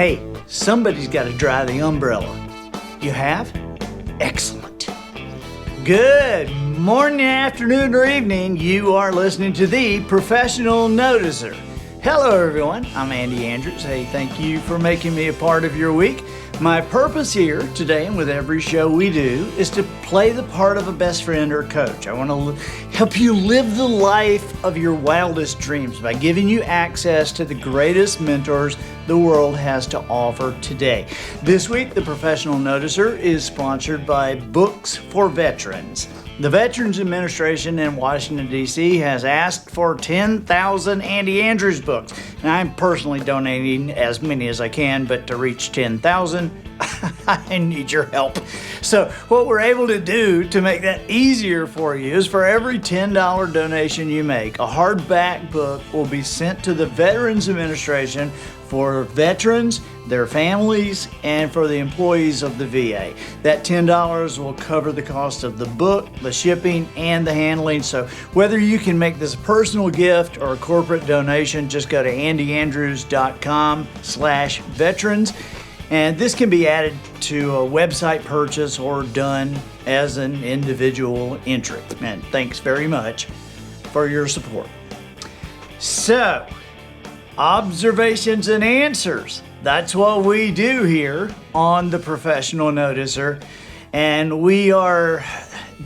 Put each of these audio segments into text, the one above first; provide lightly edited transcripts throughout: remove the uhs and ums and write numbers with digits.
Hey, somebody's got to dry the umbrella. You have? Excellent. Good morning, afternoon, or evening. You are listening to the Professional Noticer. Hello, everyone. I'm Andy Andrews. Hey, thank you for making me a part of your week. My purpose here today and with every show we do is to play the part of a best friend or coach. I want to help you live the life of your wildest dreams by giving you access to the greatest mentors the world has to offer today. This week, the Professional Noticer is sponsored by Books for Veterans. The Veterans Administration in Washington, D.C. has asked for 10,000 Andy Andrews books. And I'm personally donating as many as I can, but to reach 10,000, I need your help. So what we're able to do to make that easier for you is for every $10 donation you make, a hardback book will be sent to the Veterans Administration for veterans, their families, and for the employees of the VA. That $10 will cover the cost of the book, the shipping, and the handling. So whether you can make this a personal gift or a corporate donation, just go to andyandrews.com/veterans. And this can be added to a website purchase or done as an individual entry. And thanks very much for your support. So, observations and answers. That's what we do here on the Professional Noticer. And we are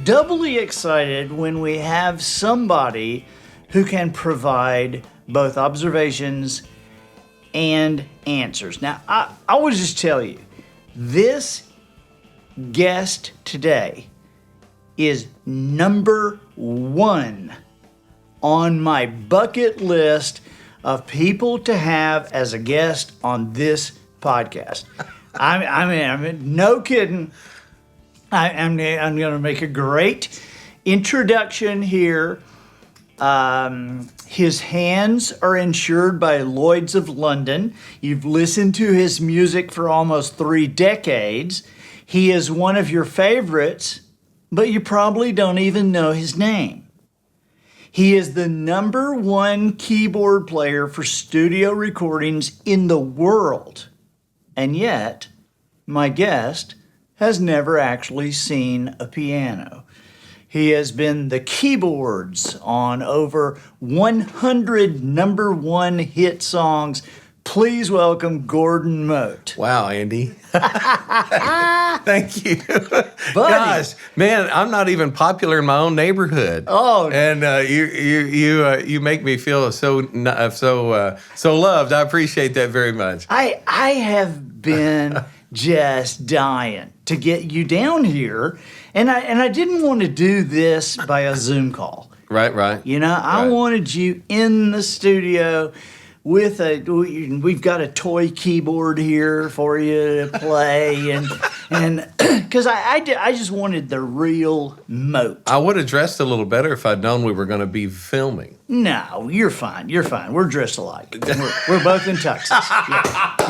doubly excited when we have somebody who can provide both observations and answers. Now, I will just tell you, this guest today is number one on my bucket list of people to have as a guest on this podcast. I mean, no kidding. I'm going to make a great introduction here. His hands are insured by Lloyd's of London. You've listened to his music for almost 3 decades. He is one of your favorites, but you probably don't even know his name. He is the number 1 keyboard player for studio recordings in the world. And yet, my guest has never actually seen a piano. He has been the keyboards on over 100 number 1 hit songs. Please welcome Gordon Mote. Wow, Andy. Thank you. Buddy. Gosh, man, I'm not even popular in my own neighborhood. Oh, and you make me feel so loved. I appreciate that very much. I have been just dying to get you down here, and I didn't want to do this by a Zoom call. Right. You know, I wanted you in the studio with we've got a toy keyboard here for you to play, and because I just wanted the real Mote. I would have dressed a little better if I'd known we were going to be filming. No, you're fine. We're dressed alike. We're both in tuxes.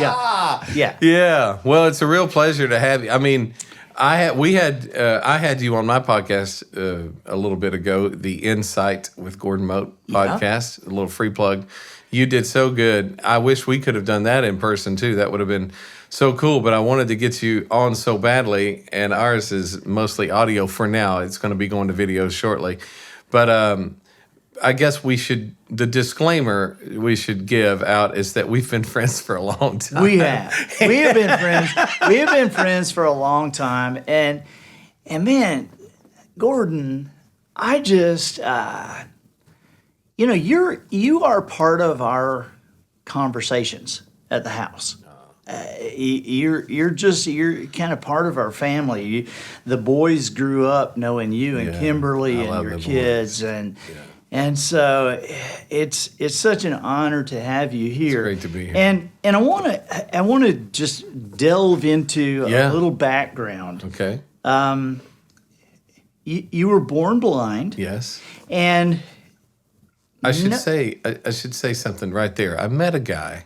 Yeah. Yeah. Well, it's a real pleasure to have you. I mean, I had you on my podcast a little bit ago, the Insight with Gordon Mote podcast, a little free plug. You did so good. I wish we could have done that in person too. That would have been so cool. But I wanted to get you on so badly, and ours is mostly audio for now. It's going to be going to video shortly. But I guess the disclaimer we should give out is that we've been friends for a long time. We have. We have been friends. We have been friends for a long time. And man, Gordon, I just, you are part of our conversations at the house. You're kind of part of our family. The boys grew up knowing you and Kimberly and your kids, and so it's such an honor to have you here. It's great to be here. And I want to just delve into a little background. Okay. You were born blind. Yes. And I should say something right there. I met a guy,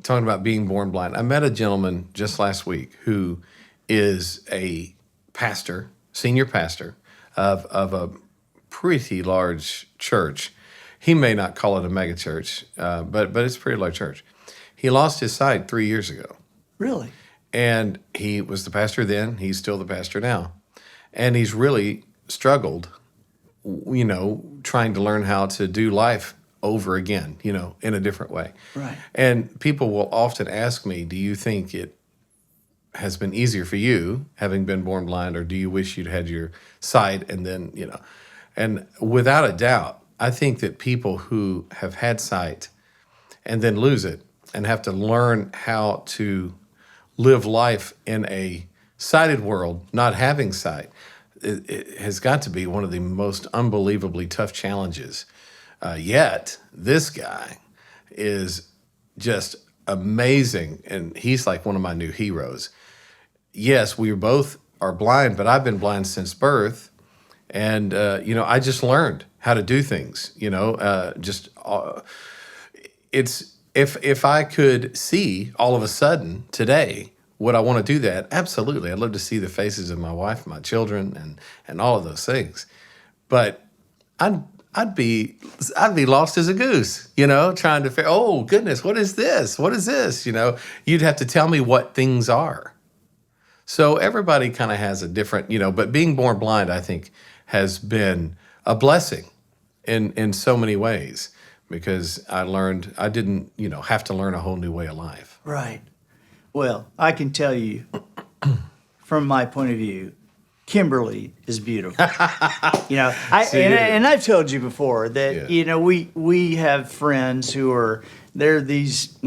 talking about being born blind. I met a gentleman just last week who is a pastor, senior pastor of a pretty large church. He may not call it a mega church, but it's a pretty large church. He lost his sight 3 years ago. Really? And he was the pastor then. He's still the pastor now. And he's really struggled, trying to learn how to do life over again, in a different way. Right. And people will often ask me, do you think it has been easier for you having been born blind, or do you wish you'd had your sight and then, And without a doubt, I think that people who have had sight and then lose it and have to learn how to live life in a sighted world, not having sight, it has got to be one of the most unbelievably tough challenges. Yet, this guy is just amazing, and he's like one of my new heroes. Yes, we both are blind, but I've been blind since birth, and I just learned how to do things. It's if I could see all of a sudden today, would I want to do that? Absolutely. I'd love to see the faces of my wife, my children, and all of those things. But I'd be lost as a goose, trying to figure, oh goodness, what is this? What is this? You'd have to tell me what things are. So everybody kind of has a different, but being born blind, I think, has been a blessing in so many ways, because I learned, I didn't, have to learn a whole new way of life. Right. Well, I can tell you, from my point of view, Kimberly is beautiful. And I've told you before that we have friends who are, they're these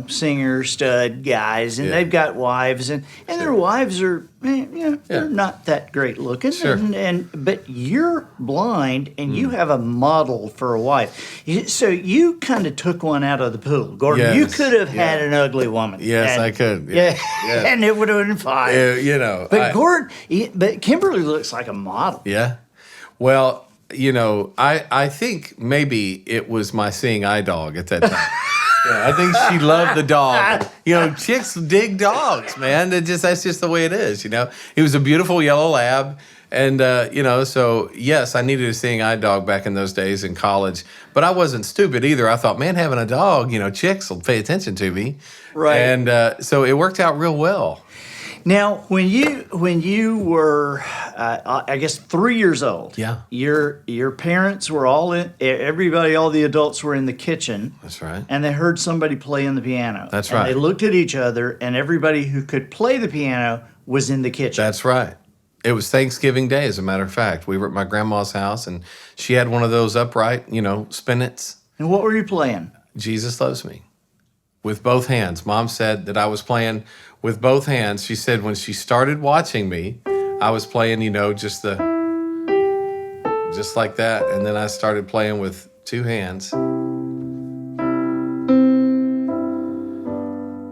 singer stud guys, and they've got wives, and their wives are they're not that great looking. Sure. But you're blind, and you have a model for a wife. So you kind of took one out of the pool, Gordon. Yes. You could have had an ugly woman. Yes, and, I could. Yeah. And it would have been fine. But Kimberly looks like a model. Yeah. Well, I think maybe it was my seeing eye dog at that time. I think she loved the dog. Chicks dig dogs, man. That's just the way it is. He was a beautiful yellow lab, and so yes, I needed a seeing eye dog back in those days in college. But I wasn't stupid either. I thought, man, having a dog, chicks will pay attention to me, right? And so it worked out real well. Now, when you were, I guess 3 years old, your parents were all all the adults were in the kitchen. That's right. And they heard somebody playing the piano. That's right. And they looked at each other, and everybody who could play the piano was in the kitchen. That's right. It was Thanksgiving Day, as a matter of fact. We were at my grandma's house, and she had one of those upright, spinets. And what were you playing? Jesus Loves Me, with both hands. Mom said that I was playing with both hands. She said when she started watching me, I was playing, just like that. And then I started playing with two hands.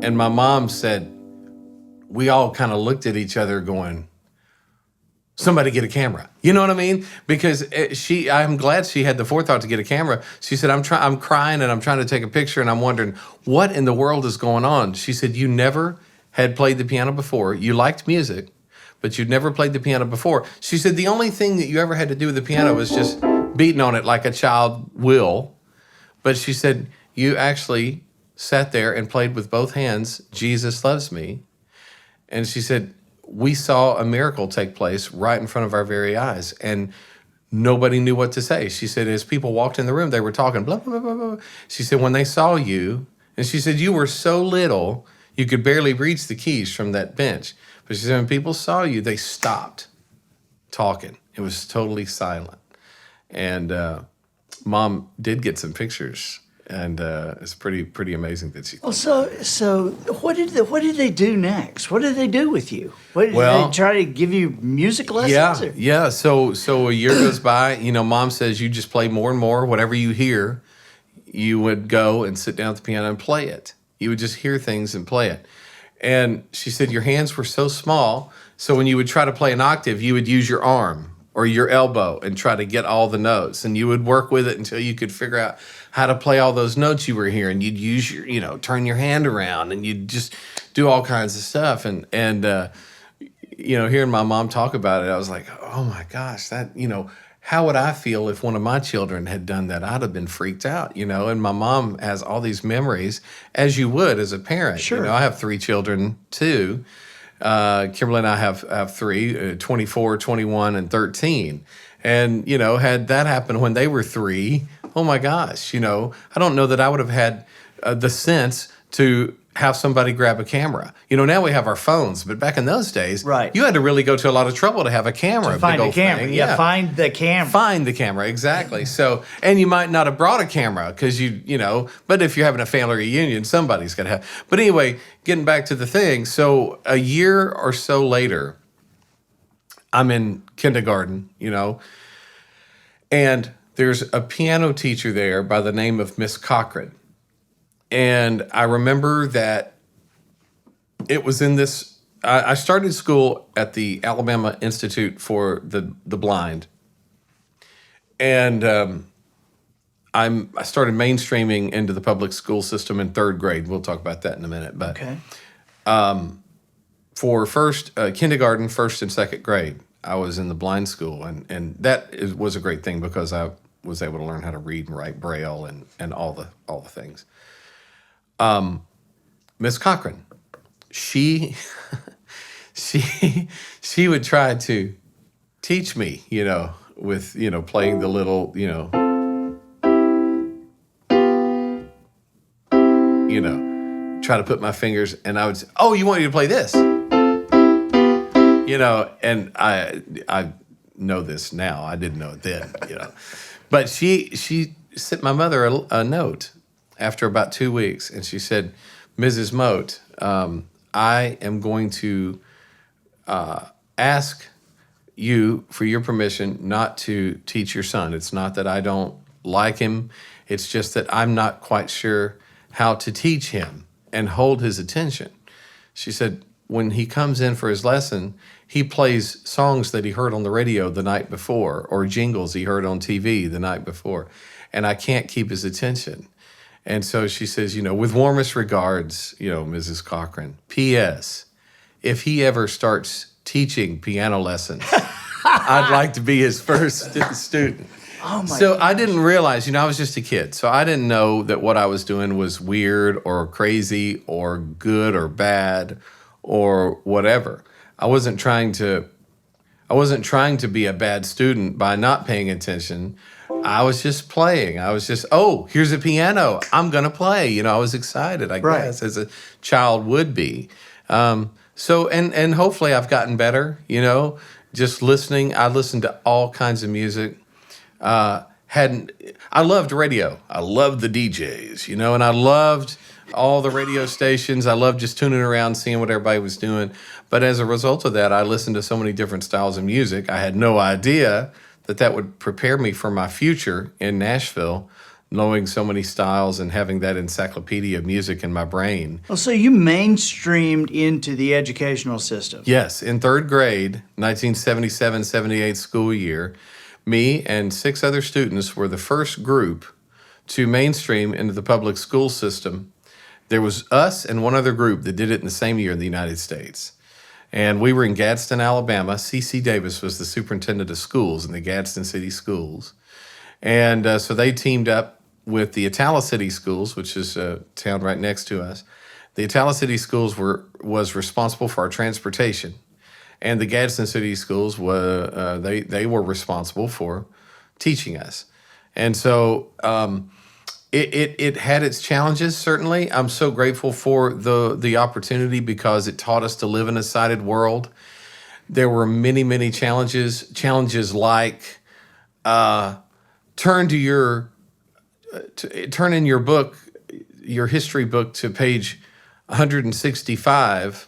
And my mom said, we all kind of looked at each other going, somebody get a camera. You know what I mean? Because I'm glad she had the forethought to get a camera. She said, I'm crying and I'm trying to take a picture and I'm wondering what in the world is going on. She said, you never had played the piano before. You liked music, but you'd never played the piano before. She said the only thing that you ever had to do with the piano was just beating on it like a child will. But she said, you actually sat there and played with both hands, Jesus Loves Me. And she said, we saw a miracle take place right in front of our very eyes. And nobody knew what to say. She said, as people walked in the room, they were talking, blah, blah, blah, blah. She said, when they saw you, and she said, you were so little, you could barely reach the keys from that bench. But she said, when people saw you, they stopped talking. It was totally silent. And Mom did get some pictures, and it's pretty amazing that she. Well, so what did they do next? What did they do with you? Did they try to give you music lessons? Yeah. So a year goes by. Mom says you just play more and more. Whatever you hear, you would go and sit down at the piano and play it. You would just hear things and play it. And she said your hands were so small, so when you would try to play an octave, you would use your arm or your elbow and try to get all the notes. And you would work with it until you could figure out how to play all those notes you were hearing. You'd use your, turn your hand around, and you'd just do all kinds of stuff. And hearing my mom talk about it, I was like, oh my gosh, that, how would I feel if one of my children had done that? I'd have been freaked out, And my mom has all these memories, as you would as a parent. Sure. I have 3 children too. Kimberly and I have 3, 24, 21, and 13. And, had that happened when they were 3, oh my gosh, I don't know that I would have had the sense to have somebody grab a camera. Now we have our phones, but back in those days, right, you had to really go to a lot of trouble to have a camera. To find the camera. Thing. Yeah, find the camera. Find the camera, exactly. So, and you might not have brought a camera because but if you're having a family reunion, somebody's got to have. But anyway, getting back to the thing. So a year or so later, I'm in kindergarten, and there's a piano teacher there by the name of Miss Cochran. And I remember that it was in this, I started school at the Alabama Institute for the Blind. And I started mainstreaming into the public school system in 3rd grade. We'll talk about that in a minute. But okay. For kindergarten, 1st and 2nd grade, I was in the blind school. And that was a great thing because I was able to learn how to read and write Braille and all the things. Miss Cochran, she would try to teach me, with, playing the little, try to put my fingers, and I would say, oh, you want me to play this? And I know this now. I didn't know it then, But she sent my mother a note after about 2 weeks, and she said, Mrs. Mote, I am going to ask you for your permission not to teach your son. It's not that I don't like him. It's just that I'm not quite sure how to teach him and hold his attention. She said, when he comes in for his lesson, he plays songs that he heard on the radio the night before or jingles he heard on TV the night before, and I can't keep his attention. And so she says, with warmest regards, Mrs. Cochran, P.S., if he ever starts teaching piano lessons, I'd like to be his first student. Oh my So gosh. I didn't realize, I was just a kid. So I didn't know that what I was doing was weird or crazy or good or bad or whatever. I wasn't trying to be a bad student by not paying attention. I was just playing. I was just, oh, here's a piano. I'm going to play. I was excited, I guess, as a child would be. So, and hopefully I've gotten better, just listening. I listened to all kinds of music. I loved radio. I loved the DJs, and I loved all the radio stations. I loved just tuning around, seeing what everybody was doing. But as a result of that, I listened to so many different styles of music. I had no idea that would prepare me for my future in Nashville, knowing so many styles and having that encyclopedia of music in my brain. Well, so you mainstreamed into the educational system. Yes, in 3rd grade, 1977-78 school year, me and 6 other students were the first group to mainstream into the public school system. There was us and one other group that did it in the same year in the United States. And we were in Gadsden, Alabama. C.C. Davis was the superintendent of schools in the Gadsden City Schools. And so they teamed up with the Itala City Schools, which is a town right next to us. The Itala City Schools was responsible for our transportation. And the Gadsden City Schools they were responsible for teaching us. And so it had its challenges, certainly. I'm so grateful for the opportunity because it taught us to live in a sighted world. There were many, many challenges. Challenges like turn in your book, your history book, to page 165,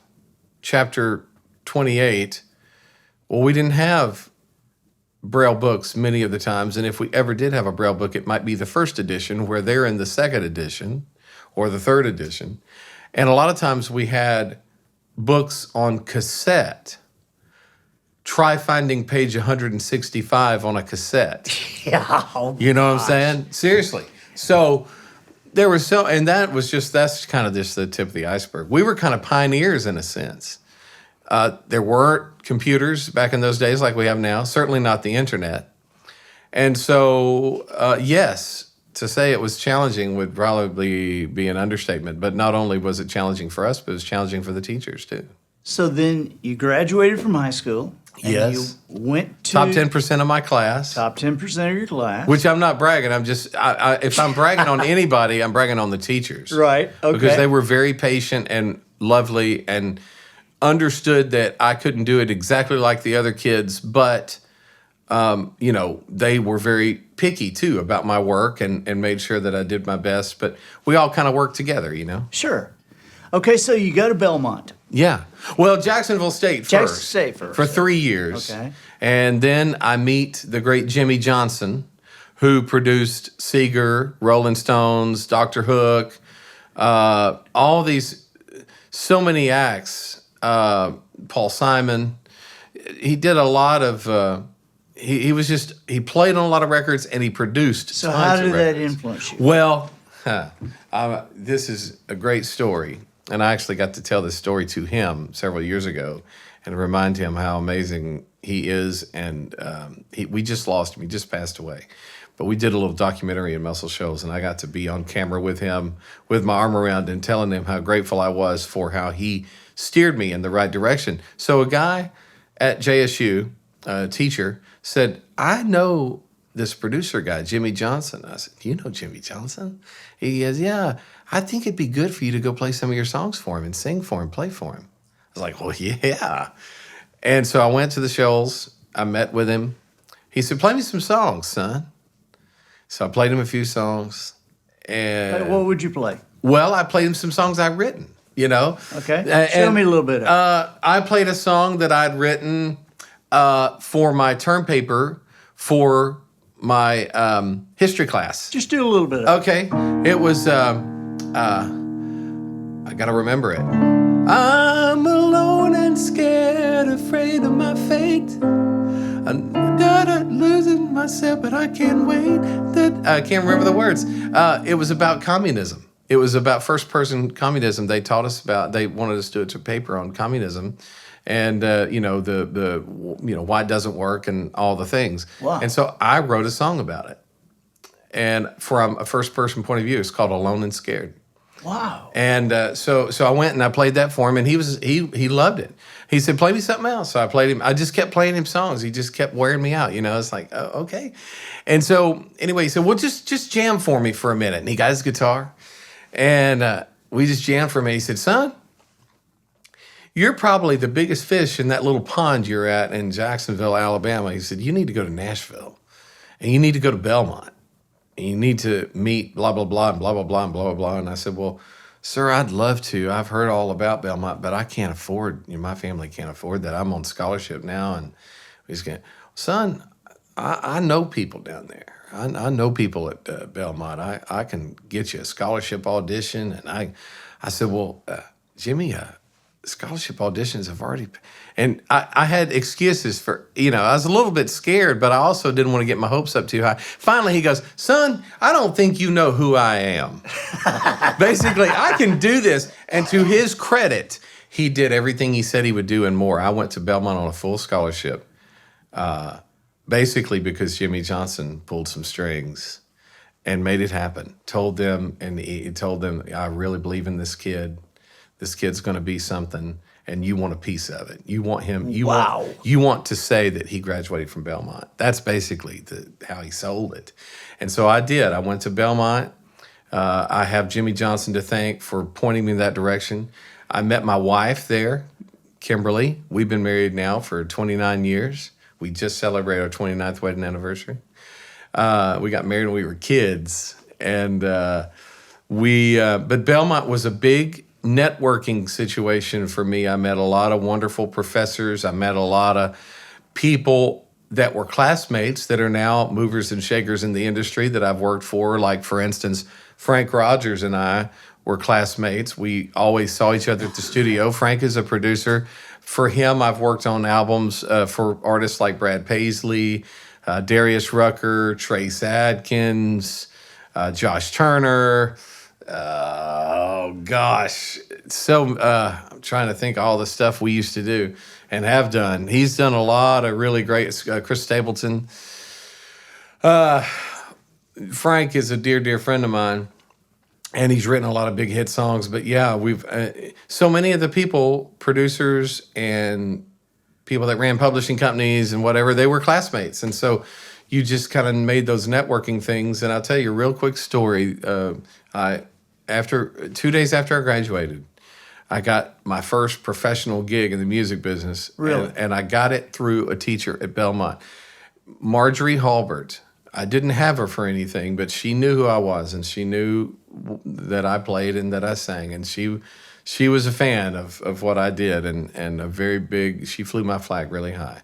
chapter 28. Well, we didn't have Braille books many of the times, and if we ever did have a Braille book, it might be the first edition, where they're in the second edition or the third edition. And a lot of times we had books on cassette. Try finding page 165 on a cassette. Yeah. Oh, you know what I'm saying? Seriously. So there was that's kind of just the tip of the iceberg. We were kind of pioneers in a sense. There weren't computers back in those days like we have now, certainly not the internet. And so, yes, to say it was challenging would probably be an understatement. But not only was it challenging for us, but it was challenging for the teachers too. So then you graduated from high school. And Yes. you went to Top 10% of my class. top 10% of your class. Which I'm not bragging. I'm just, if I'm bragging on anybody, I'm bragging on the teachers. Right. Okay. Because they were very patient and lovely and understood that I couldn't do it exactly like the other kids, but, they were very picky too about my work and made sure that I did my best. But we all kind of worked together, Sure. Okay, so you go to Belmont. Yeah. Well, Jacksonville State first. Jackson State first. For 3 years. Okay. And then I meet the great Jimmy Johnson, who produced Seeger, Rolling Stones, Dr. Hook, all these, so many acts. Paul Simon. He did a lot of, he played on a lot of records and he produced So tons how of did that records. influence you? Well, this is a great story. And I actually got to tell this story to him several years ago and remind him how amazing he is. And we just lost him. He just passed away. But we did a little documentary in Muscle Shoals, and I got to be on camera with him with my arm around and telling him how grateful I was for how he steered me in the right direction. So a guy at JSU, a teacher, said, I know this producer guy, Jimmy Johnson. I said, you know Jimmy Johnson? He goes, yeah, I think it'd be good for you to go play some of your songs for him and sing for him, play for him. I was like, well, yeah. And so I went to the Shoals. I met with him. He said, play me some songs, son. So I played him a few songs. And What would you play? well, I played him some songs I'd written, Okay. Show me a little bit of it. I played a song that I'd written for my term paper for my history class. Just do a little bit of it. Okay. It was, I got to remember it. I'm alone and scared, afraid of my fate. I'm losing myself, but I can't wait. I can't remember the words. It was about communism. It was about first-person communism. They taught us about. They wanted us to do a paper on communism, and the why it doesn't work and all the things. Wow. And so I wrote a song about it, and from a first-person point of view, it's called "Alone and Scared." Wow. And so I went and I played that for him, and he loved it. He said, "Play me something else." So I played him. I just kept playing him songs. He just kept wearing me out. It's like, oh, okay. And so anyway, he said, "Well, just jam for me for a minute." And he got his guitar, and we just jammed for a minute. He said, "Son, you're probably the biggest fish in that little pond you're at in Jacksonville, Alabama." He said, "You need to go to Nashville, and you need to go to Belmont. And you need to meet blah, blah, blah, and blah, blah, blah, and blah, blah, blah." And I said, "Well, sir, I'd love to. I've heard all about Belmont, but I can't afford, my family can't afford that. I'm on scholarship now." And he's going, "Son, I know people down there. I know people at Belmont. I can get you a scholarship audition." And I said, "Well, Jimmy, scholarship auditions have already..." And I had excuses for, I was a little bit scared, but I also didn't want to get my hopes up too high. Finally, he goes, "Son, I don't think you know who I am." Basically, I can do this. And to his credit, he did everything he said he would do and more. I went to Belmont on a full scholarship, basically because Jimmy Johnson pulled some strings and made it happen. Told them, "I really believe in this kid. This kid's going to be something. And you want a piece of it. You want him. You want to say that he graduated from Belmont." That's basically how he sold it. And so I did. I went to Belmont. I have Jimmy Johnson to thank for pointing me in that direction. I met my wife there, Kimberly. We've been married now for 29 years. We just celebrated our 29th wedding anniversary. We got married when we were kids, and but Belmont was a big networking situation for me. I met a lot of wonderful professors. I met a lot of people that were classmates that are now movers and shakers in the industry that I've worked for. Like, for instance, Frank Rogers and I were classmates. We always saw each other at the studio. Frank is a producer. For him, I've worked on albums for artists like Brad Paisley, Darius Rucker, Trace Adkins, Josh Turner. Oh gosh, I'm trying to think of all the stuff we used to do and have done. He's done a lot of really great, Chris Stapleton. Frank is a dear, dear friend of mine, and he's written a lot of big hit songs. But yeah, we've so many of the people, producers and people that ran publishing companies and whatever, they were classmates. And so you just kind of made those networking things. And I'll tell you a real quick story. 2 days after I graduated, I got my first professional gig in the music business. Really? And I got it through a teacher at Belmont. Marjorie Halbert. I didn't have her for anything, but she knew who I was, and she knew that I played and that I sang. And she was a fan of what I did, and a very big, she flew my flag really high.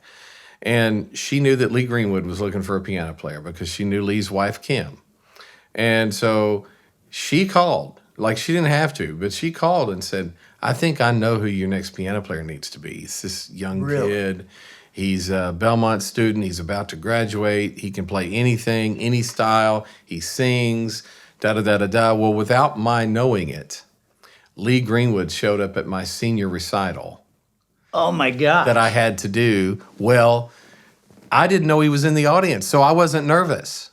And she knew that Lee Greenwood was looking for a piano player because she knew Lee's wife, Kim. And so she called, like she didn't have to, but she called and said, I think I know who your next piano player needs to be. It's this young kid. He's a Belmont student. He's about to graduate. He can play anything, any style. He sings, da-da-da-da-da. Well, without my knowing it, Lee Greenwood showed up at my senior recital. Oh, my God. That I had to do. Well, I didn't know he was in the audience, so I wasn't nervous.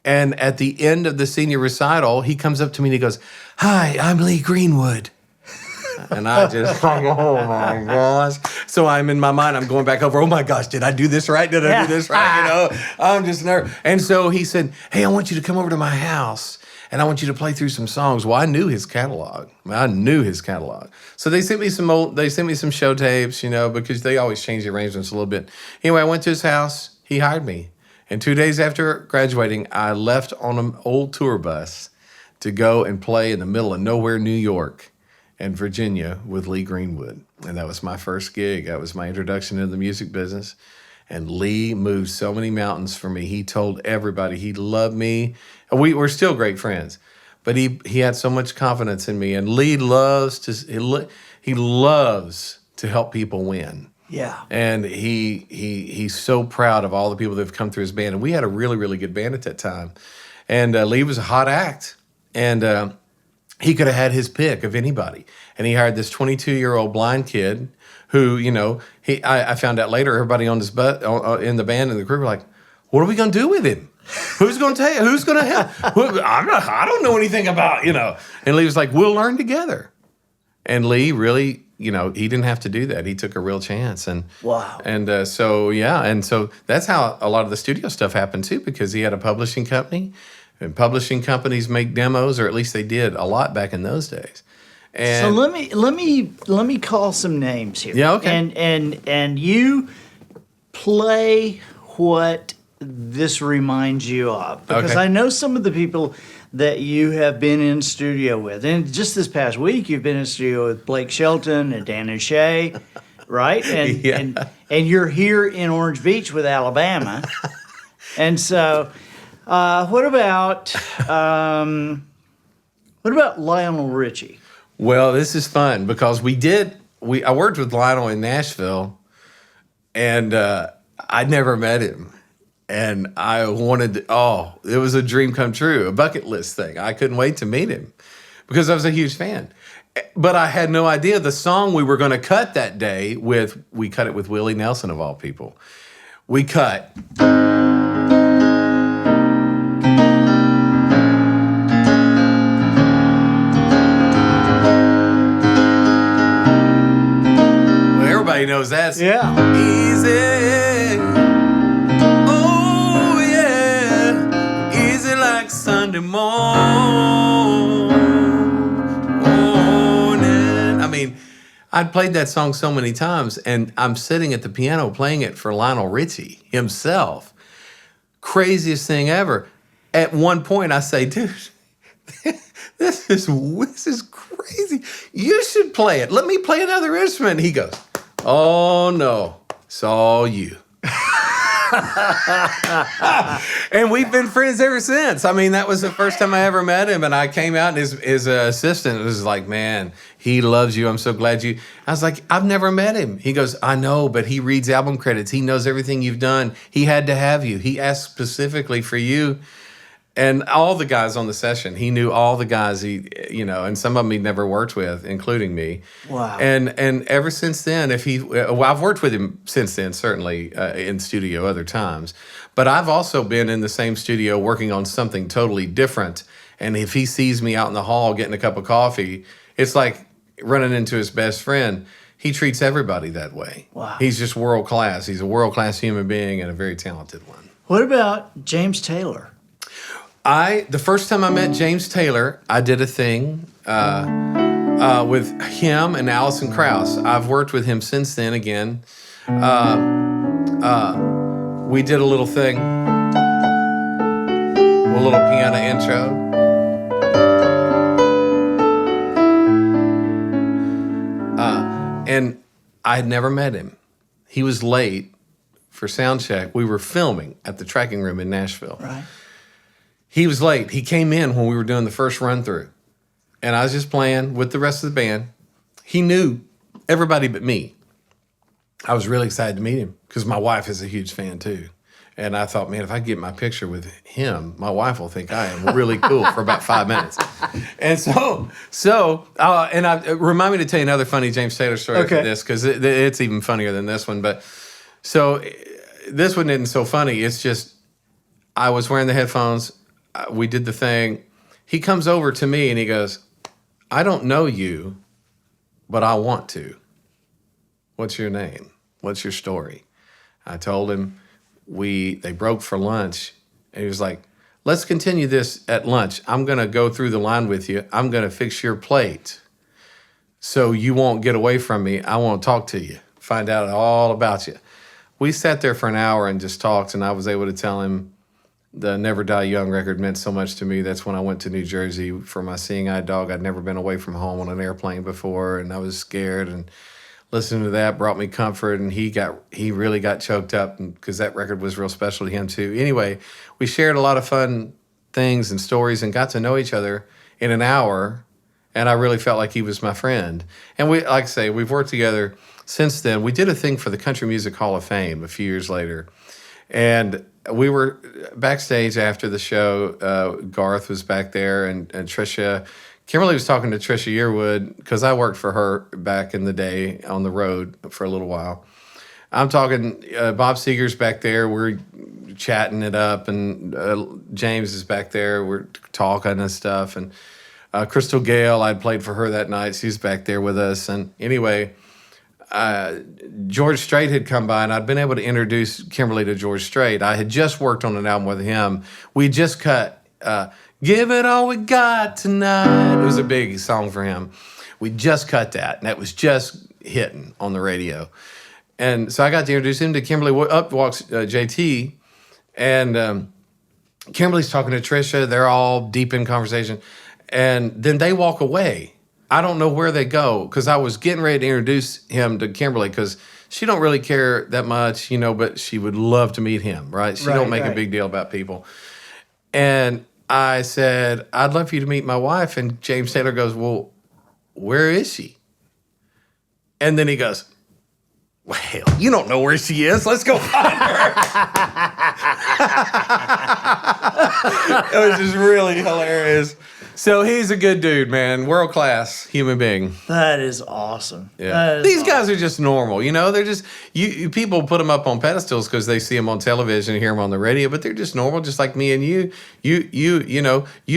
And at the end of the senior recital, he comes up to me and he goes, "Hi, I'm Lee Greenwood." And I just like, oh my gosh. So I'm in my mind, I'm going back over, oh my gosh, did I do this right? Did I do this right? You know, I'm just nervous. And so he said, hey, I want you to come over to my house and I want you to play through some songs. Well, I knew his catalog. So they sent me some show tapes, you know, because they always change the arrangements a little bit. Anyway, I went to his house. He hired me. And 2 days after graduating, I left on an old tour bus to go and play in the middle of nowhere, New York and Virginia with Lee Greenwood. And that was my first gig. That was my introduction to the music business. And Lee moved so many mountains for me. He told everybody he loved me. We were still great friends, but he had so much confidence in me. And Lee loves to help people win. Yeah. And he's so proud of all the people that have come through his band. And we had a really, really good band at that time. And Lee was a hot act. And he could have had his pick of anybody. And he hired this 22-year-old blind kid who, you know, I found out later, everybody on this in the band and the crew were like, what are we going to do with him? Who's going to tell you? Who's going to help? I don't know anything about, you know. And Lee was like, we'll learn together. And Lee really, you know, he didn't have to do that. He took a real chance. And wow. And so that's how a lot of the studio stuff happened too, because he had a publishing company. And publishing companies make demos, or at least they did a lot back in those days. And so let me call some names here. Yeah, okay. And you play what this reminds you of, because Okay. I know some of the people that you have been in studio with, and just this past week you've been in studio with Blake Shelton and Dan and Shay, right? And Yeah. and you're here in Orange Beach with Alabama, and so. What about Lionel Richie? Well, this is fun because I worked with Lionel in Nashville, and I never met him. And I wanted to, it was a dream come true, a bucket list thing. I couldn't wait to meet him because I was a huge fan. But I had no idea the song we were going to cut that day we cut it with Willie Nelson of all people. We cut... Everybody knows that. Yeah. Easy. Oh, yeah. Easy like Sunday morning. I mean, I'd played that song so many times, and I'm sitting at the piano playing it for Lionel Richie himself. Craziest thing ever. At one point, I say, dude, this is crazy. You should play it. Let me play another instrument. He goes, oh, no, it's all you. And we've been friends ever since. I mean, that was the first time I ever met him, and I came out, and his assistant was like, man, he loves you. I'm so glad you... I was like, I've never met him. He goes, I know, but he reads album credits. He knows everything you've done. He had to have you. He asked specifically for you. And all the guys on the session, he knew all the guys and some of them he'd never worked with, including me. Wow. And ever since then, I've worked with him since then, certainly in studio other times. But I've also been in the same studio working on something totally different. And if he sees me out in the hall getting a cup of coffee, it's like running into his best friend. He treats everybody that way. Wow. He's just world class. He's a world class human being and a very talented one. What about James Taylor? The first time I met James Taylor, I did a thing with him and Alison Krauss. I've worked with him since then again. We did a little thing, a little piano intro. And I had never met him. He was late for sound check. We were filming at the tracking room in Nashville. Right. He was late. He came in when we were doing the first run through. And I was just playing with the rest of the band. He knew everybody but me. I was really excited to meet him because my wife is a huge fan too. And I thought, man, if I get my picture with him, my wife will think I am really cool for about 5 minutes. And remind me to tell you another funny James Taylor story for this, because it's even funnier than this one. But so this one isn't so funny. It's just, I was wearing the headphones. We did the thing. He comes over to me and he goes, I don't know you, but I want to. What's your name? What's your story? I told him they broke for lunch. And he was like, let's continue this at lunch. I'm going to go through the line with you. I'm going to fix your plate so you won't get away from me. I want to talk to you, find out all about you. We sat there for an hour and just talked, and I was able to tell him the Never Die Young record meant so much to me. That's when I went to New Jersey for my Seeing Eye Dog. I'd never been away from home on an airplane before, and I was scared, and listening to that brought me comfort, and he really got choked up because that record was real special to him too. Anyway, we shared a lot of fun things and stories and got to know each other in an hour, and I really felt like he was my friend. And we, like I say, we've worked together since then. We did a thing for the Country Music Hall of Fame a few years later, and we were backstage after the show. Garth was back there, and Trisha. Kimberly was talking to Trisha Yearwood, because I worked for her back in the day on the road for a little while. I'm talking, Bob Seger's back there. We're chatting it up, and James is back there. We're talking and stuff. And Crystal Gale, I'd played for her that night. She's back there with us. And anyway, George Strait had come by, and I'd been able to introduce Kimberly to George Strait. I had just worked on an album with him. We just cut Give It All We Got Tonight. It was a big song for him. We just cut that, and that was just hitting on the radio. And so I got to introduce him to Kimberly. Up walks JT, and Kimberly's talking to Trisha. They're all deep in conversation. And then they walk away. I don't know where they go, because I was getting ready to introduce him to Kimberly, because she don't really care that much, but she would love to meet him, right? She don't make a big deal about people. And I said, I'd love for you to meet my wife. And James Taylor goes, well, where is she? And then he goes, well, you don't know where she is. Let's go find her. It was just really hilarious. So he's a good dude, man. World-class human being. That is awesome. Yeah. These guys are just normal, They're just, people put them up on pedestals because they see them on television and hear them on the radio, but they're just normal, just like me and you. You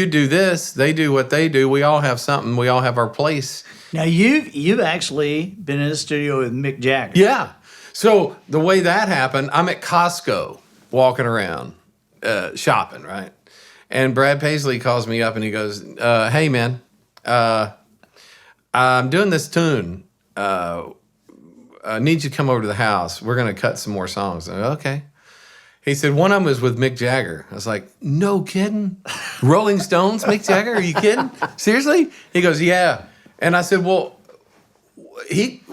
do this, they do what they do. We all have something. We all have our place. Now, you've actually been in the studio with Mick Jagger. Yeah. So the way that happened, I'm at Costco walking around shopping, right? And Brad Paisley calls me up and he goes, hey, man, I'm doing this tune. I need you to come over to the house. We're going to cut some more songs. I go, okay. He said, one of them is with Mick Jagger. I was like, no kidding? Rolling Stones, Mick Jagger? Are you kidding? Seriously? He goes, yeah. And I said, well, he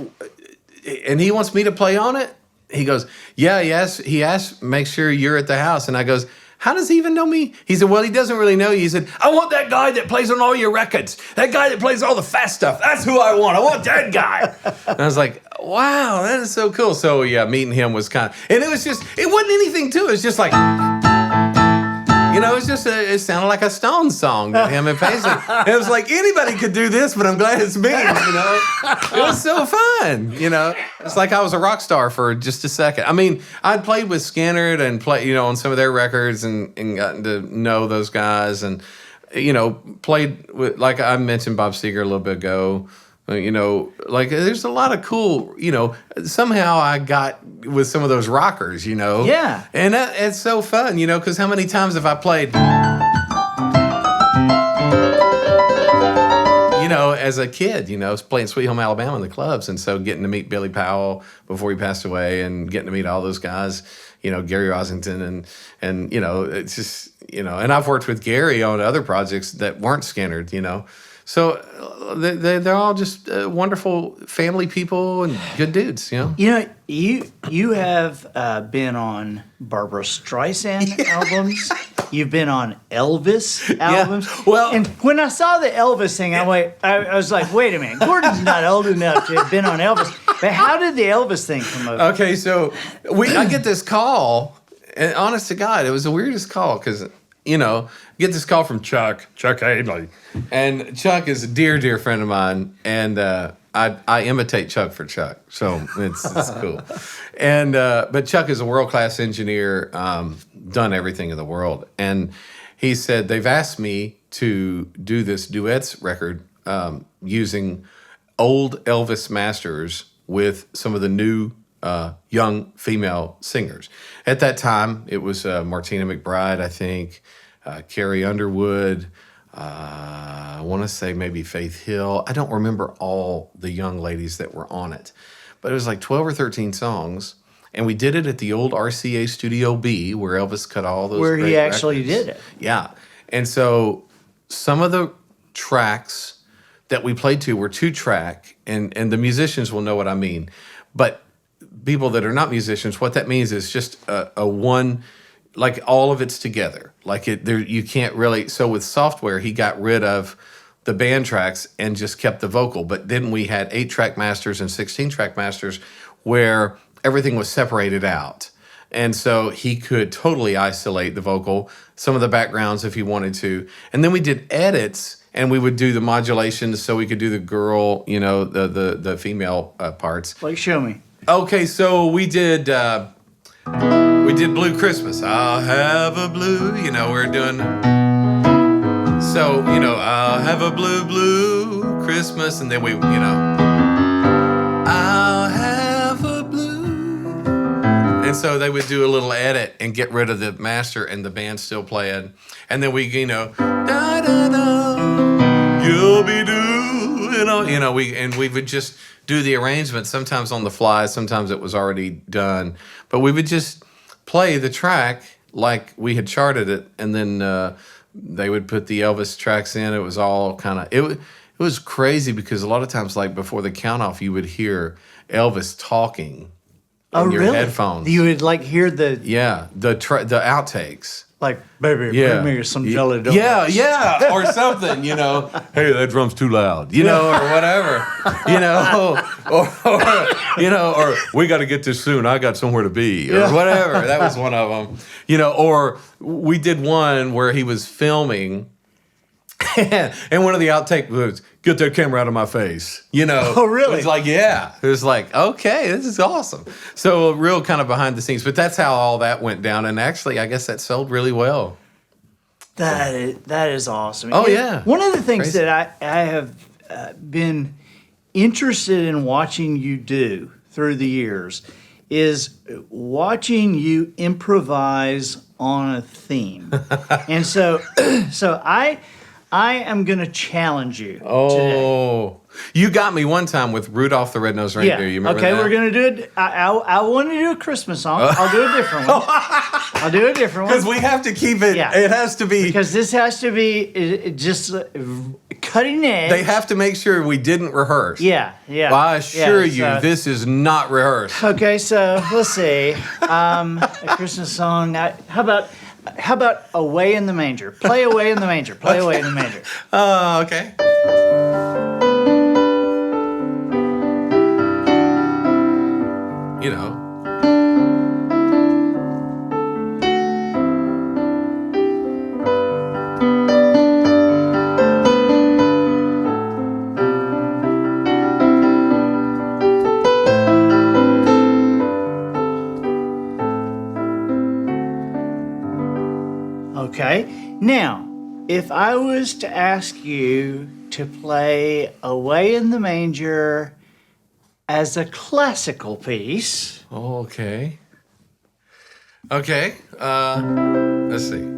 wants me to play on it? He goes, yeah, he asked, make sure you're at the house. And I goes, how does he even know me? He said, well, he doesn't really know you. He said, I want that guy that plays on all your records. That guy that plays all the fast stuff. That's who I want. I want that guy. And I was like, wow, that is so cool. So, yeah, meeting him was and it was just, it wasn't anything to it. It was just like, You know, it sounded like a Stones song to him and Paisley. It was like, anybody could do this, but I'm glad it's me, you know? It was so fun, you know? It's like I was a rock star for just a second. I mean, I'd played with Skynyrd and you know, on some of their records and gotten to know those guys and, you know, played with, like I mentioned Bob Seger a little bit ago. You know, like there's a lot of cool, you know, somehow I got with some of those rockers, you know. Yeah. And it's so fun, you know, because how many times have I played, you know, as a kid, you know, playing Sweet Home Alabama in the clubs. And so getting to meet Billy Powell before he passed away and getting to meet all those guys, you know, Gary Rossington and you know, it's just, you know, and I've worked with Gary on other projects that weren't Skynyrd, you know. So they're all just wonderful family people and good dudes, you know. You know, you have been on Barbara Streisand albums. You've been on Elvis albums. Yeah. Well, and when I saw the Elvis thing, I was like, wait a minute, Gordon's not old enough to have been on Elvis. But how did the Elvis thing come up? Okay, so I get this call, and honest to God, it was the weirdest call because, you know, I get this call from Chuck Hadley. And Chuck is a dear, dear friend of mine, and I imitate Chuck for Chuck, so it's cool. And but Chuck is a world-class engineer, done everything in the world. And he said, they've asked me to do this duets record using old Elvis masters with some of the new young female singers. At that time, it was Martina McBride, I think, Carrie Underwood, I want to say maybe Faith Hill. I don't remember all the young ladies that were on it, but it was like 12 or 13 songs. And we did it at the old RCA Studio B, where Elvis cut all those. Where great he actually records. did it. Yeah. And so some of the tracks that we played to were 2-track, and the musicians will know what I mean. But people that are not musicians, what that means is just a one, like all of it's together. Like you can't really. So with software, he got rid of the band tracks and just kept the vocal. But then we had 8-track masters and 16-track masters where everything was separated out. And so he could totally isolate the vocal, some of the backgrounds if he wanted to. And then we did edits, and we would do the modulations so we could do the girl, you know, the female parts. Like, show me. Okay, so we did Blue Christmas. I'll have a blue, you know, we're doing. So, you know, I'll have a blue, blue Christmas, and then we, you know, I'll have a blue. And so they would do a little edit and get rid of the master, and the band still playing. And then we, you know, da da da, you'll be doing all, you know, we would just do the arrangement, sometimes on the fly, sometimes it was already done. But we would just play the track like we had charted it, and then they would put the Elvis tracks in. It was all kind of, it was crazy because a lot of times, like before the count off, you would hear Elvis talking in your headphones. You would like hear the the outtakes. Like, baby, bring me some jelly donuts. Yeah, or something, you know. Hey, that drum's too loud, you know, or whatever, you know, or you know, or we got to get this soon. I got somewhere to be, or whatever. That was one of them, you know. Or we did one where he was filming, and one of the outtakes was, "Get that camera out of my face," you know. Oh, really? It's like, yeah. It was like, okay, this is awesome. So a real kind of behind the scenes, but that's how all that went down. And actually, I guess that sold really well. That is awesome. Oh, yeah. One of the things Crazy. that I have been interested in watching you do through the years is watching you improvise on a theme. And so I am going to challenge you today. You got me one time with Rudolph the Red-Nosed Reindeer. You remember okay, that? we're going to do it. I want to do a Christmas song. I'll do a different one. I'll do a different one. Because we have to keep it, it has to be. Because this has to be just cutting edge. They have to make sure we didn't rehearse. Yeah. Well, I assure you, this is not rehearsed. Okay, so let's see. A Christmas song. How about Away in the Manger? Play Away in the Manger. Play Away in the Manger. Okay. You know. Okay. Now, if I was to ask you to play Away in the Manger as a classical piece. Okay. Okay. Let's see.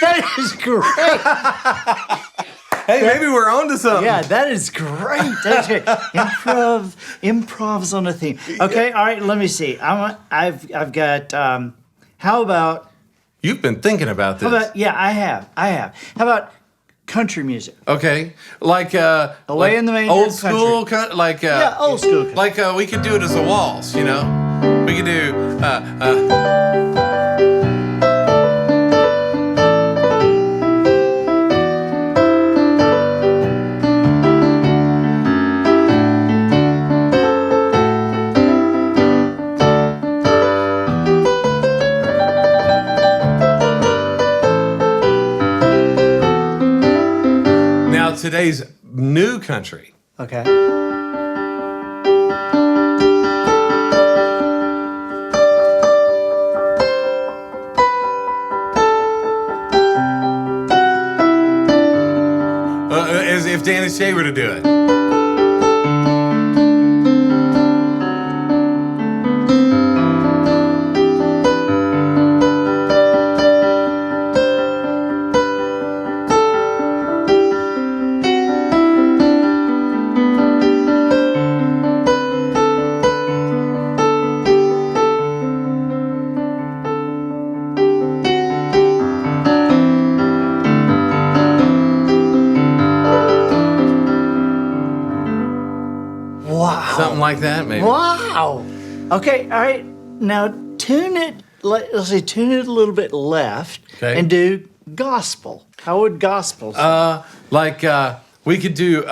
That is great. Hey, maybe we're on to something. Yeah, that is great. That's great. Improvs on a theme. Okay, all right. Let me see. I've got. How about? You've been thinking about this. I have. How about country music? Okay, like Away in the Manger, old school, like old school. Like we could do it as a waltz, you know. We could do. Now today's new country. Okay. As if Danny Shea were to do it. Wow. Something like that, maybe. Wow. Okay. All right. Now tune it. Let's say tune it a little bit left Okay. and do gospel. How would gospel? Like we could do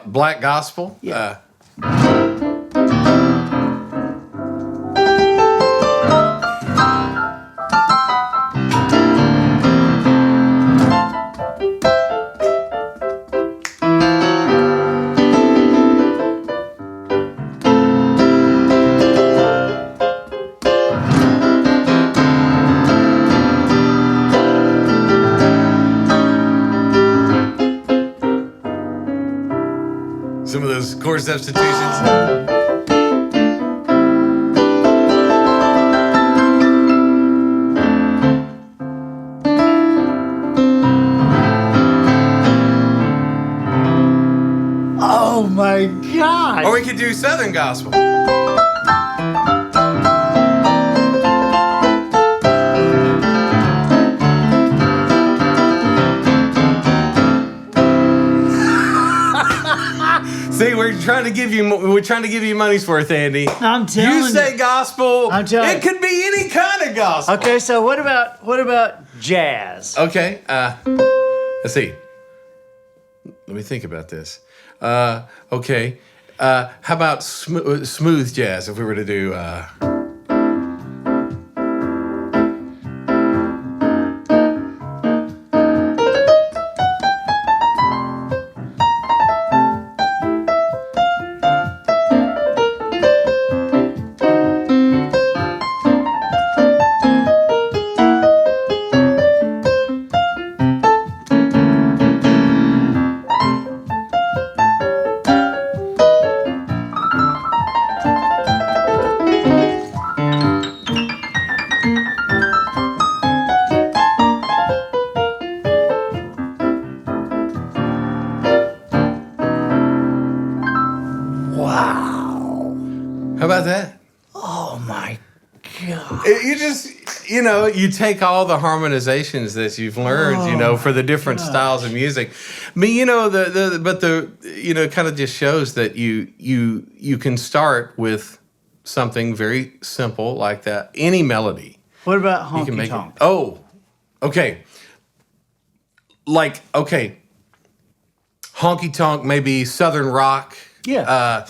black gospel. Yeah. Some of those chord substitutions. Oh my God. Or we could do Southern gospel. See, we're trying to give you money's worth, Andy. I'm telling you. You say gospel. I'm telling it you. could be any kind of gospel. Okay, so what about jazz? Okay. Let's see. Let me think about this. Okay. How about smooth jazz? If we were to do. How about that? Oh my God. You just, you take all the harmonizations that you've learned, for the different styles of music. I mean, kind of just shows that you can start with something very simple like that. Any melody. What about You can honky make tonk? it. Oh, okay. Like, okay. Honky tonk, maybe Southern rock. Yeah.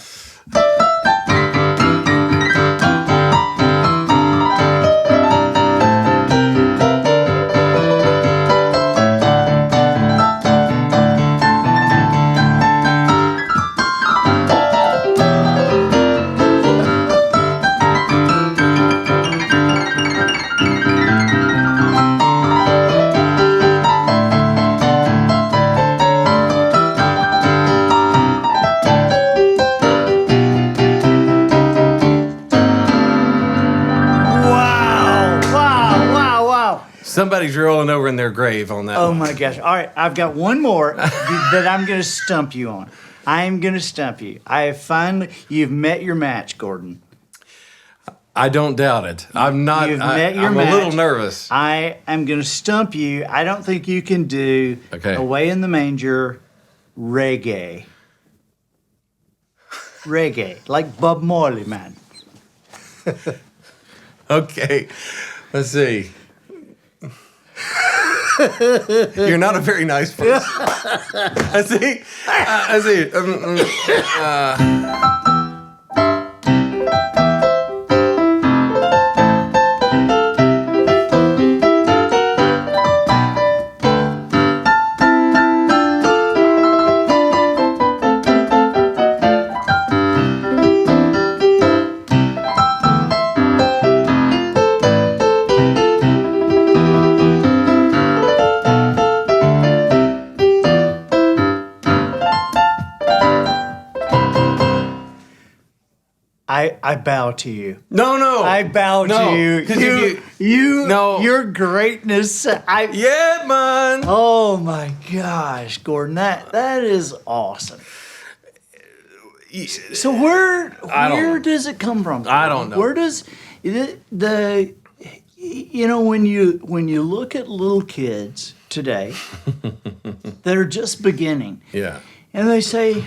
Wow. Wow. Wow. Wow. Somebody's rolling over in their grave on that Oh one. my gosh. All right. I've got one more that I'm going to stump you on. I'm going to stump you. You've met your match, Gordon. I don't doubt it. I'm not. You've met your I'm match. a little nervous. I am going to stump you. I don't think you can do Okay. Away in the Manger reggae. Reggae, like Bob Marley, man. Okay, let's see. You're not a very nice person. I see. I see. I bow to you. No. I bow No, to you. 'cause No. Your greatness. Yeah, man. Oh my gosh, Gordon, that is awesome. So where I don't know. does it come from? I don't know. Where does the when you look at little kids today that are just beginning, Yeah. and they say,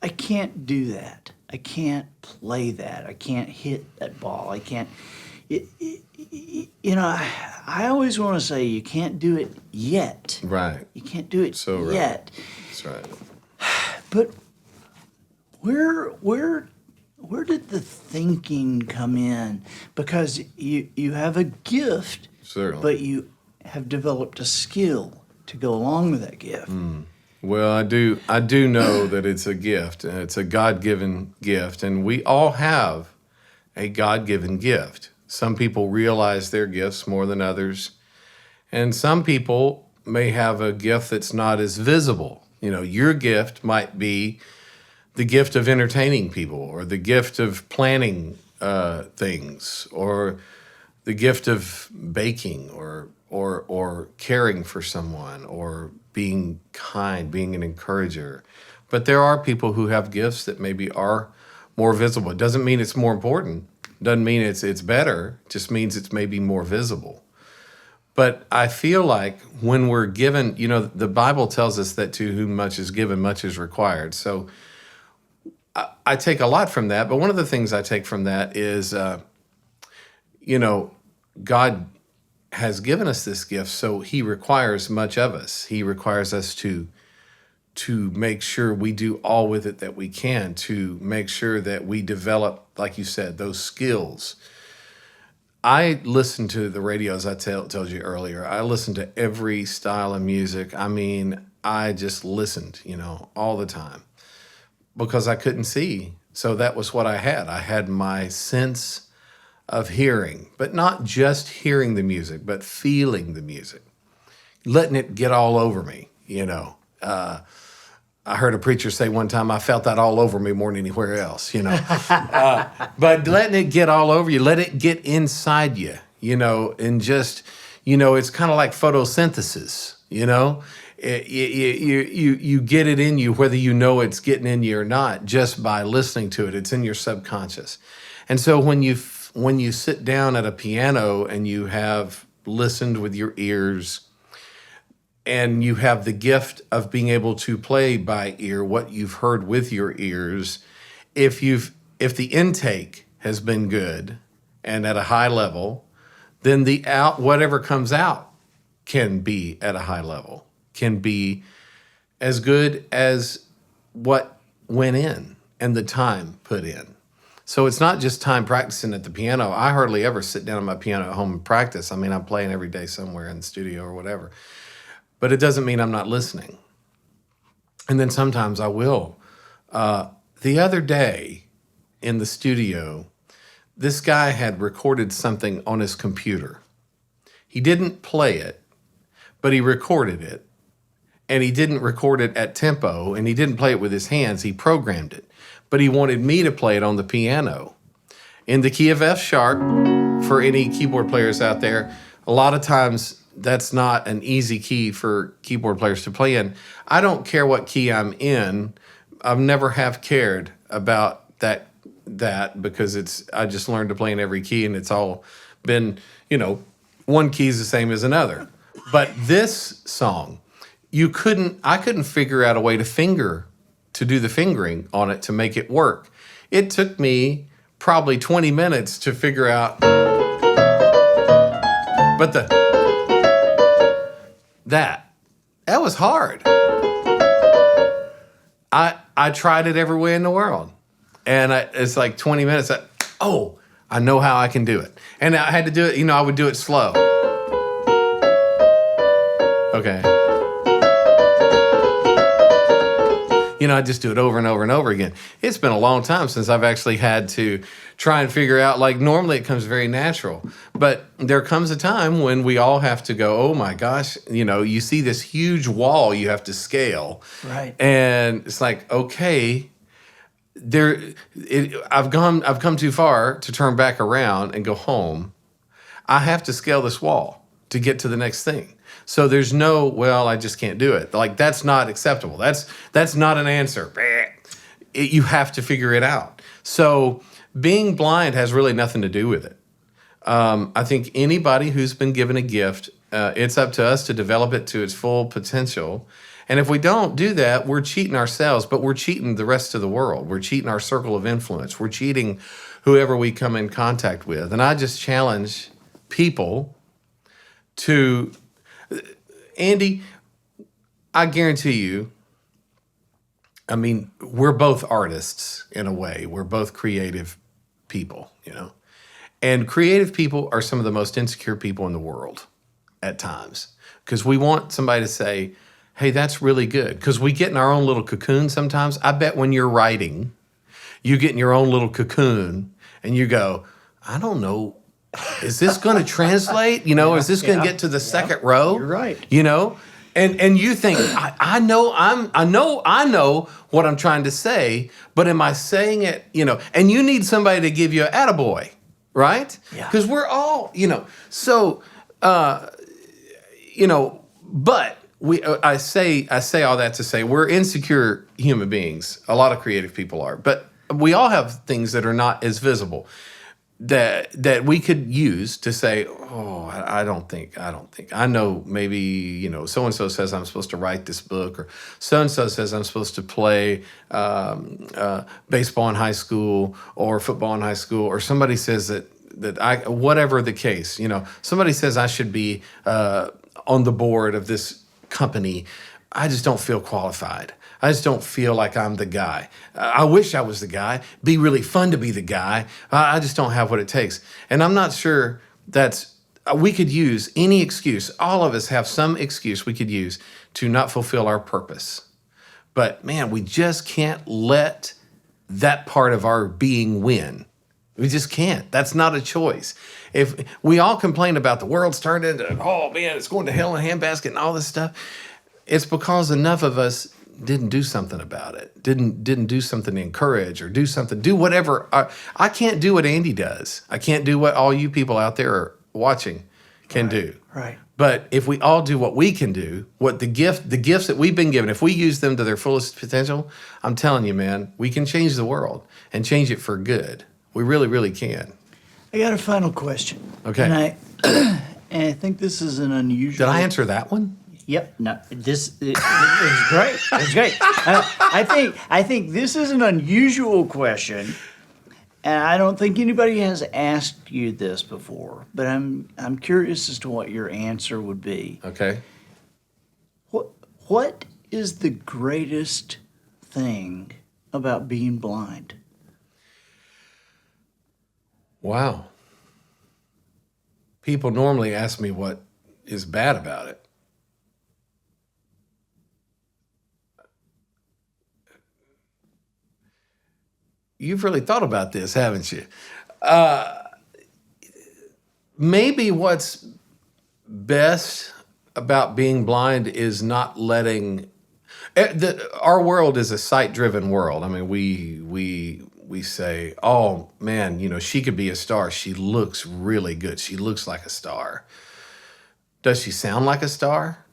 I can't do that. I can't play that. I can't hit that ball. I can't. I always want to say you can't do it yet. Right. You can't do it So right. yet. That's right. But where did the thinking come in? Because you have a gift, Certainly. but you have developed a skill to go along with that gift. Well, I do know that it's a gift. It's a God-given gift, and we all have a God-given gift. Some people realize their gifts more than others, and some people may have a gift that's not as visible. You know, your gift might be the gift of entertaining people, or the gift of planning things, or the gift of baking, or caring for someone, or being kind, being an encourager. But there are people who have gifts that maybe are more visible. It doesn't mean it's more important. Doesn't mean it's better. It just means it's maybe more visible. But I feel like when we're given, the Bible tells us that to whom much is given, much is required. So I take a lot from that. But one of the things I take from that is, God has given us this gift, so he requires much of us. He requires us to make sure we do all with it that we can, to make sure that we develop, like you said, those skills. I listen to the radio, as I told you earlier. I listen to every style of music. I mean, I just listened, all the time because I couldn't see. So that was what I had. I had my sense of hearing, but not just hearing the music, but feeling the music, letting it get all over me, I heard a preacher say one time, I felt that all over me more than anywhere else, But letting it get all over you, let it get inside you, and just, it's kind of like photosynthesis, You get it in you, whether you know it's getting in you or not, just by listening to it. It's in your subconscious. And so when you sit down at a piano and you have listened with your ears, and you have the gift of being able to play by ear what you've heard with your ears, if the intake has been good and at a high level, then whatever comes out can be at a high level, can be as good as what went in and the time put in. So it's not just time practicing at the piano. I hardly ever sit down at my piano at home and practice. I mean, I'm playing every day somewhere in the studio or whatever. But it doesn't mean I'm not listening. And then sometimes I will. The other day in the studio, this guy had recorded something on his computer. He didn't play it, but he recorded it. And he didn't record it at tempo, and he didn't play it with his hands. He programmed it. But he wanted me to play it on the piano. In the key of F sharp, for any keyboard players out there, a lot of times that's not an easy key for keyboard players to play in. I don't care what key I'm in. I've never have cared about that because I just learned to play in every key, and it's all been, one key is the same as another. But this song, I couldn't figure out a way to do the fingering on it to make it work. It took me probably 20 minutes to figure out, but that was hard. I tried it every way in the world, and it's like 20 minutes. I know how I can do it, and I had to do it. I would do it slow. Okay. I just do it over and over and over again. It's been a long time since I've actually had to try and figure out, normally it comes very natural. But there comes a time when we all have to go, oh my gosh, you see this huge wall you have to scale. Right. And it's like, okay, I've come too far to turn back around and go home. I have to scale this wall to get to the next thing. So there's I just can't do it. That's not acceptable. That's not an answer. You have to figure it out. So being blind has really nothing to do with it. I think anybody who's been given a gift, it's up to us to develop it to its full potential. And if we don't do that, we're cheating ourselves, but we're cheating the rest of the world. We're cheating our circle of influence. We're cheating whoever we come in contact with. And I just challenge people to... Andy, I guarantee you, we're both artists in a way. We're both creative people, And creative people are some of the most insecure people in the world at times. Because we want somebody to say, hey, that's really good. Because we get in our own little cocoon sometimes. I bet when you're writing, you get in your own little cocoon and you go, I don't know. Is this going to translate? Is this going to get to the second row? You're right. And you think I know what I'm trying to say, but am I saying it? And you need somebody to give you an attaboy, right? Yeah. Because we're all, So, but I say all that to say we're insecure human beings. A lot of creative people are, but we all have things that are not as visible. That we could use to say, I don't think. I know maybe, so-and-so says I'm supposed to write this book, or so-and-so says I'm supposed to play baseball in high school or football in high school, or somebody says that I, whatever the case, somebody says I should be on the board of this company. I just don't feel qualified. I just don't feel like I'm the guy. I wish I was the guy. Be really fun to be the guy. I just don't have what it takes. And I'm not sure we could use any excuse. All of us have some excuse we could use to not fulfill our purpose. But man, we just can't let that part of our being win. We just can't. That's not a choice. If we all complain about the world's turned into, it's going to hell in a handbasket and all this stuff, it's because enough of us didn't do something about it, didn't do something to encourage or do whatever. I can't do what Andy does. I can't do what all you people out there are watching can do. Right. But if we all do what we can do, the gifts that we've been given, if we use them to their fullest potential, I'm telling you, man, we can change the world and change it for good. We really, really can. I got a final question. Okay. And I think this is an unusual... Did I answer that one? Yep. No. It was great. It was great. I think this is an unusual question, and I don't think anybody has asked you this before, but I'm curious as to what your answer would be. Okay. What is the greatest thing about being blind? Wow. People normally ask me what is bad about it. You've really thought about this, haven't you? Maybe what's best about being blind is not letting our world is a sight-driven world. I mean, we say, "Oh man, she could be a star. She looks really good. She looks like a star." Does she sound like a star?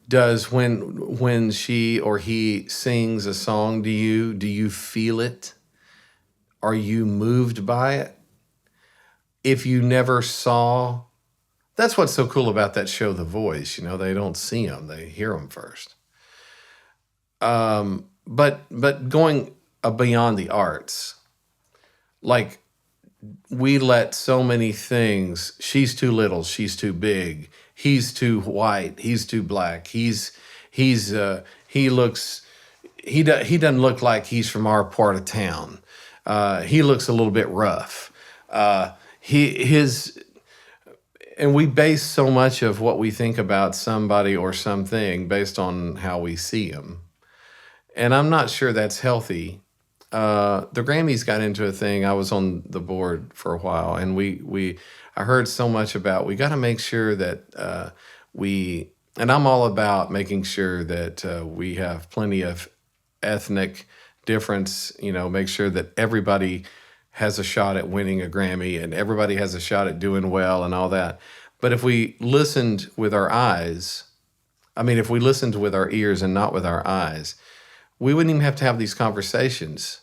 Does when she or he sings a song to you, do you feel it? Are you moved by it? If you never saw, that's what's so cool about that show, The Voice. They don't see them; they hear them first. But going beyond the arts, like we let so many things. She's too little. She's too big. He's too white. He's too black. He doesn't look like he's from our part of town. He looks a little bit rough. And we base so much of what we think about somebody or something based on how we see them. And I'm not sure that's healthy. The Grammys got into a thing. I was on the board for a while, and I heard so much about we got to make sure that and I'm all about making sure that we have plenty of ethnic difference, make sure that everybody has a shot at winning a Grammy and everybody has a shot at doing well and all that. But if we listened with our eyes, if we listened with our ears and not with our eyes, we wouldn't even have to have these conversations.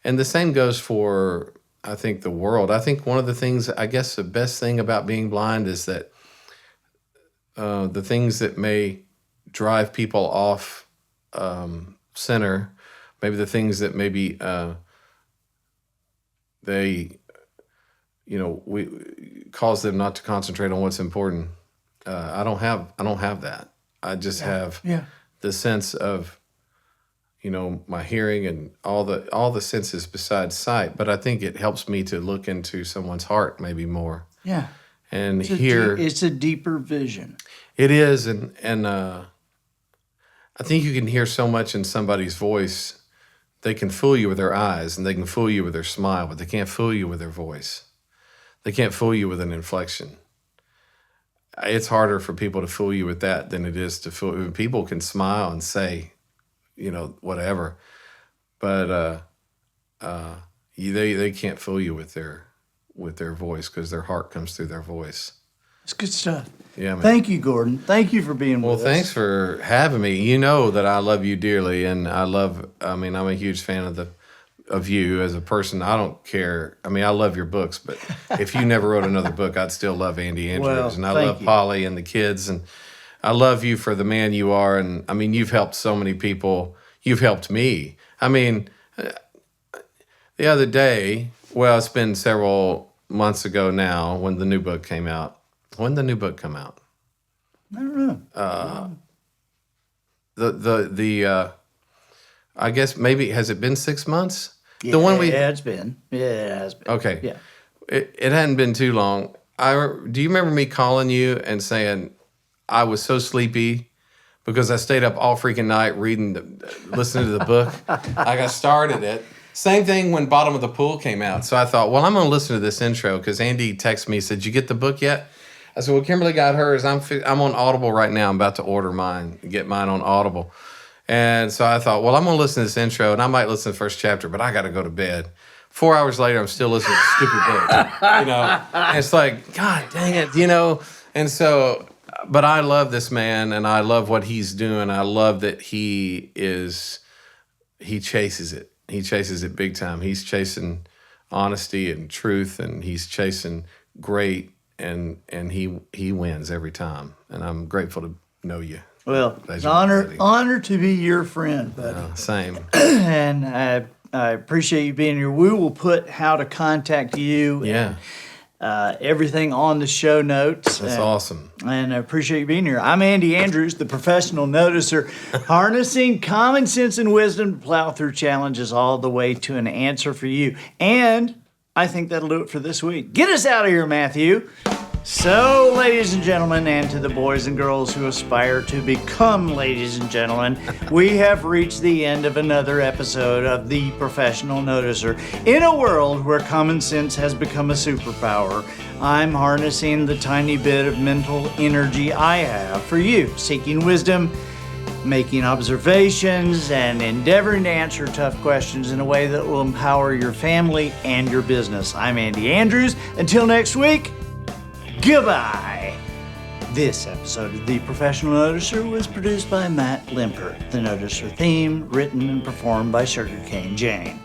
And the same goes for, I think, the world. I think one of the things, I guess the best thing about being blind is that the things that may drive people off center, maybe the things that maybe we cause them not to concentrate on what's important. I don't have that. I just have the sense of, my hearing and all the senses besides sight. But I think it helps me to look into someone's heart maybe more. Yeah. And it's a deeper vision. It is, and I think you can hear so much in somebody's voice. They can fool you with their eyes, and they can fool you with their smile, but they can't fool you with their voice. They can't fool you with an inflection. It's harder for people to fool you with that than it is to fool. People can smile and say, whatever, but they can't fool you with their voice because their heart comes through their voice. It's good stuff. Yeah, man. Thank you, Gordon. Thank you for being with us. Well, thanks for having me. You know that I love you dearly, and I'm a huge fan of you as a person. I don't care. I love your books, but if you never wrote another book, I'd still love Andy Andrews, and I love Polly and the kids, and I love you for the man you are. And you've helped so many people. You've helped me. The other day, well, it's been several months ago now when the new book came out. When did the new book come out? I don't know. I guess maybe, has it been 6 months? Yeah, the one it's been. Yeah, it has been. Okay. Yeah. It hadn't been too long. Do you remember me calling you and saying I was so sleepy because I stayed up all freaking night listening to the book? I got started it. Same thing when Bottom of the Pool came out. So I thought, well, I'm going to listen to this intro because Andy texted me, said, "Did you get the book yet?" I said, well, Kimberly got hers. I'm on Audible right now. I'm about to order mine, get mine on Audible. And so I thought, well, I'm going to listen to this intro, and I might listen to the first chapter, but I got to go to bed. 4 hours later, I'm still listening to the stupid book. And it's like, God dang it, And so, but I love this man, and I love what he's doing. I love that he chases it. He chases it big time. He's chasing honesty and truth, and he's chasing great. And he wins every time, and I'm grateful to know you. Well, it's an honor to be your friend, buddy. Same. And I appreciate you being here. We will put how to contact you. Yeah. Everything on the show notes. That's awesome. And I appreciate you being here. I'm Andy Andrews, the professional noticer, harnessing common sense and wisdom to plow through challenges all the way to an answer for you. And I think that'll do it for this week. Get us out of here, Matthew. So, ladies and gentlemen, and to the boys and girls who aspire to become ladies and gentlemen, we have reached the end of another episode of The Professional Noticer. In a world where common sense has become a superpower, I'm harnessing the tiny bit of mental energy I have for you, seeking wisdom, making observations, and endeavoring to answer tough questions in a way that will empower your family and your business. I'm Andy Andrews. Until next week, goodbye. This episode of The Professional Noticer was produced by Matt Limper. The Noticer theme, written and performed by Sugarcane Jane.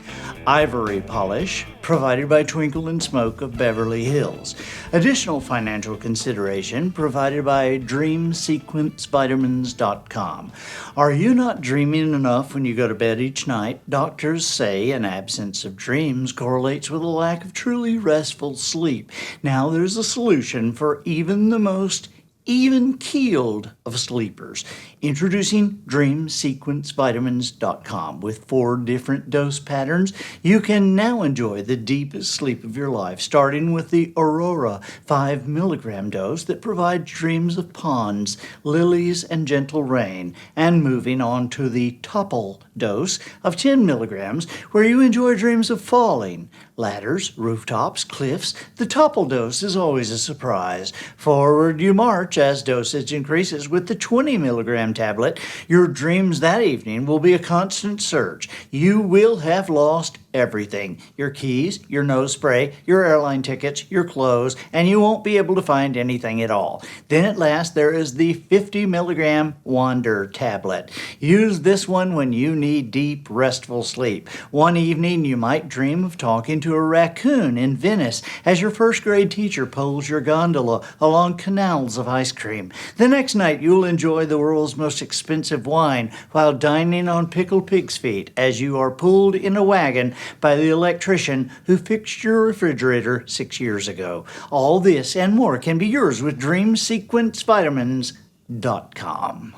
Ivory polish, provided by Twinkle and Smoke of Beverly Hills. Additional financial consideration provided by DreamSequenceVitamins.com. Are you not dreaming enough when you go to bed each night? Doctors say an absence of dreams correlates with a lack of truly restful sleep. Now there's a solution for even the most even-keeled of sleepers. Introducing DreamSequenceVitamins.com. With 4 different dose patterns, you can now enjoy the deepest sleep of your life, starting with the Aurora 5 milligram dose that provides dreams of ponds, lilies, and gentle rain, and moving on to the Topple dose of 10 milligrams, where you enjoy dreams of falling, ladders, rooftops, cliffs. The Topple dose is always a surprise. Forward you march as dosage increases with the 20 milligram tablet. Your dreams that evening will be a constant search. You will have lost everything. Your keys, your nose spray, your airline tickets, your clothes, and you won't be able to find anything at all. Then at last there is the 50 milligram Wander tablet. Use this one when you need deep, restful sleep. One evening you might dream of talking to a raccoon in Venice as your first grade teacher pulls your gondola along canals of ice cream. The next night you'll enjoy the world's most expensive wine while dining on pickled pig's feet as you are pulled in a wagon by the electrician who fixed your refrigerator 6 years ago. All this and more can be yours with DreamSequenceVitamins.com.